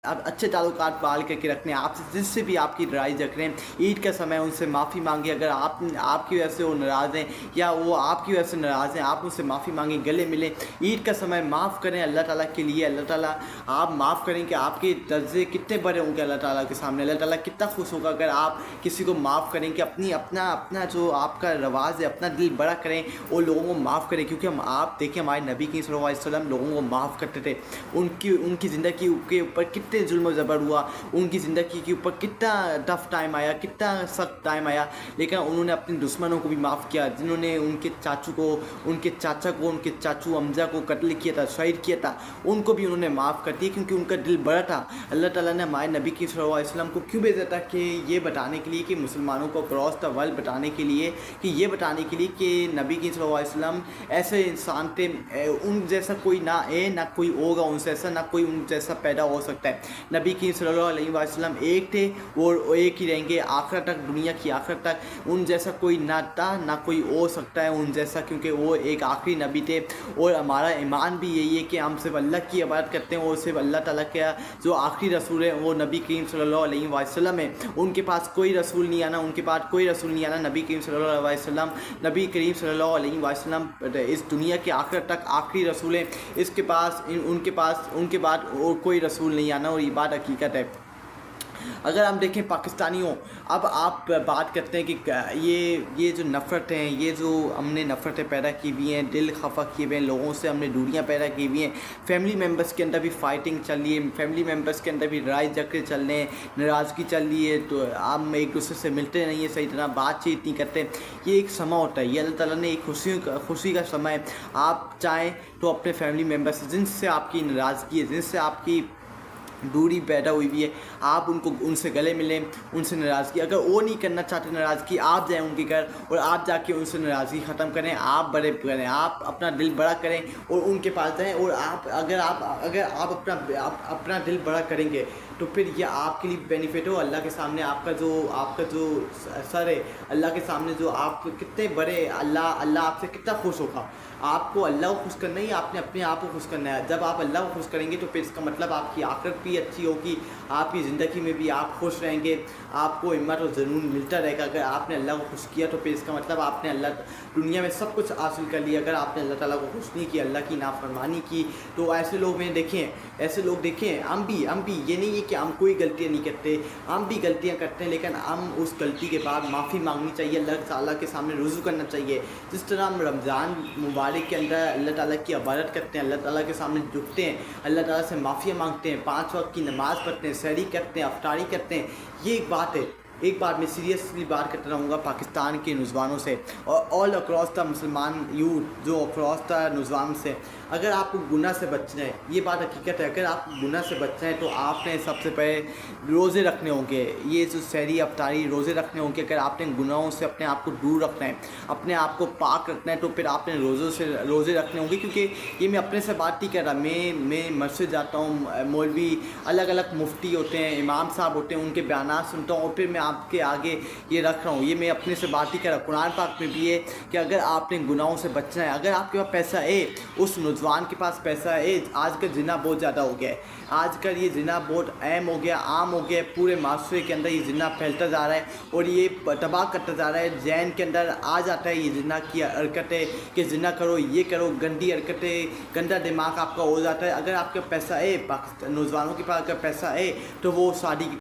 आप अच्छे ताल्लुकात पाल करके रखने, आपसे जिससे भी आपकी लड़ाई झगड़े हैं, ईद का समय उनसे माफ़ी मांगे। अगर आपकी वजह से वो नाराज़ हैं या वो आपकी वजह से नाराज़ हैं, आप उनसे माफ़ी मांगें, गले मिलें। ईद का समय माफ़ करें अल्लाह ताला के लिए। अल्लाह ताला आप माफ़ करें कि आपके दर्जे कितने बड़े होंगे अल्लाह ताला के सामने। अल्लाह ताला कितना खुश होगा अगर आप किसी को माफ़ करें, कि अपना जो आपका रवाज़ है, अपना दिल बड़ा करें और लोगों को माफ़ करें। क्योंकि आप देखिए हमारे नबी की सल्लल्लाहु अलैहि वसल्लम लोगों को माफ़ करते थे। उनकी ज़िंदगी के ऊपर कितने जुल्म ज़बर हुआ, उनकी ज़िंदगी के ऊपर कितना टफ टाइम आया, कितना सख्त टाइम आया, लेकिन उन्होंने अपने दुश्मनों को भी माफ़ किया। जिन्होंने उनके चाचा को, उनके चाचू हमजा को कत्ल किया था, शहीद किया था, उनको भी उन्होंने माफ़ कर दिया, क्योंकि उनका दिल बड़ा था। अल्लाह ताला ने हमारे नबी की सल्लल्लाहु अलैहि वसल्लम को क्यों भेजा था? कि ये बताने के लिए, कि मुसलमानों को क्रॉस द वर्ल्ड बताने के लिए, कि ये बताने के लिए कि नबी की सल्लल्लाहु अलैहि वसल्लम ऐसे इंसान थे, उन जैसा कोई ना है ना कोई होगा उनसे ऐसा, ना कोई उन जैसा पैदा हो सकता है। नबी की सल्लल्लाहु अलैहि वसल्लम एक थे और एक ही रहेंगे आखिरत तक, दुनिया की आखिरत तक। उन जैसा कोई ना था ना कोई हो सकता है उन जैसा, क्योंकि वो एक आखिरी नबी थे। और हमारा ईमान भी यही है कि हम सिर्फ अल्लाह की इबादत करते हैं, और सिर्फ अल्लाह ताला का जो आखिरी रसूल है वो नबी करीम सल्लल्लाहु अलैहि वसल्लम है। उनके पास कोई रसूल नहीं आना, उनके पास कोई रसूल नहीं आना। नबी करीम सल्लल्लाहु अलैहि वसल्लम, नबी करीम सल्लल्लाहु अलैहि वसल्लम इस दुनिया के आखिरत तक आखिरी रसूल हैं। उनके बाद और कोई रसूल नहीं आना, और ये बात हकीकत है। अगर हम देखें पाकिस्तानियों, अब आप बात करते हैं कि ये जो नफ़रत हैं, ये जो हमने नफ़रतें पैदा की हुई हैं, दिल खफा किए हुए हैं, लोगों से हमने दूरियां पैदा की हुई हैं, फैमिली मेम्बर्स के अंदर भी फ़ाइटिंग चल रही है, फैमिली मेम्बर्स के अंदर भी लड़ाई झगड़े चल रहे हैं, नाराज़गी चल रही है, तो हम एक दूसरे से मिलते नहीं हैं, सही तरह बातचीत नहीं करते। ये एक समा होता है, ये अल्लाह ताला ने एक खुशी का समय है। आप चाहें तो अपने फैमिली मेम्बर्स जिनसे आपकी नाराज़गी है, जिनसे आपकी दूरी पैदा हुई है, आप उनसे गले मिलें, उनसे नाराज़गी, अगर वो नहीं करना चाहते नाराज़गी, आप जाएं उनके घर और आप जाके उनसे नाराज़गी ख़त्म करें, आप बड़े करें, आप अपना दिल बड़ा करें और उनके पास जाएं। और अगर आप अपना दिल बड़ा करेंगे तो फिर ये आपके लिए बेनिफिट हो। अल्लाह के सामने आपका जो सर है, अल्लाह के सामने जो आप कितने बड़े, अल्लाह आपसे कितना खुश होगा। आपको अल्लाह को खुश करना ही, आपने अपने आप को खुश करना है। जब आप अल्लाह को खुश करेंगे तो फिर इसका मतलब आपकी आखिरत भी अच्छी होगी, आपकी ज़िंदगी में भी आप खुश रहेंगे, आपको हिम्मत और ज़रूर मिलता रहेगा। अगर आपने अल्लाह को खुश किया तो फिर इसका मतलब आपने दुनिया में सब कुछ हासिल कर लिया। अगर आपने अल्लाह ताला को खुश नहीं किया, अल्लाह की नाफरमानी की, तो ऐसे लोग देखें, हम भी ये नहीं है कि हम कोई गलतियाँ नहीं करते, हम भी गलतियाँ करते हैं, लेकिन हम उस गलती के बाद माफ़ी मांगनी चाहिए, अल्लाह ताला के सामने रुजू करना चाहिए। जिस तरह हम रमज़ान मुबारक के अंदर अल्लाह ताला की इबादत करते हैं, अल्लाह ताला के सामने झुकते हैं, अल्लाह ताला से माफ़िया मांगते हैं, 5 वक्त की नमाज़ पढ़ते हैं, सहरी करते हैं, अफ्तारी करते हैं, ये एक बात है। एक बात मैं सीरियसली बात करता रहूँगा पाकिस्तान के नौजवानों से और ऑल अक्रॉस द मुसलमान यूथ, जो अक्रॉस द नौजवान से, अगर आपको गुनाह से बचना है, ये बात हकीकत है, अगर आप गुनाह से बचना है तो आपने सबसे पहले रोज़े रखने होंगे, ये जो सहरी अफ्तारी रोज़े रखने होंगे। अगर आपने गुनाहों से अपने आप को दूर रखना है, अपने आप को पाक रखना है, तो फिर आपने रोज़े रखने होंगे। क्योंकि ये मैं अपने से बात नहीं कर रहा, मैं मस्जिद जाता हूँ, मौलवी अलग अलग मुफ्ती होते हैं, इमाम साहब होते हैं, उनके बयान सुनता हूँ और फिर मैं आपके आगे ये रख रहा हूँ। ये मैं अपने से बात ही कर रहा हूँ। कुरान पाक में भी है कि अगर आपने गुनाहों से बचना है, अगर आपके पास पैसा है, उस नौजवान के पास पैसा है, आजकल जिना बहुत ज़्यादा हो गया है, आजकल ये जिना बहुत अहम हो गया, आम हो गया, पूरे माशरे के अंदर ये जिना फैलता जा रहा है और ये तबाह करता जा रहा है। जैन के अंदर आ जाता है ये जिना की हरकतें कि जिना करो, ये करो, गंदी हरकतें, गंदा दिमाग आपका हो जाता है। अगर आपका पैसा है, नौजवानों के पास अगर पैसा है तो वो शादी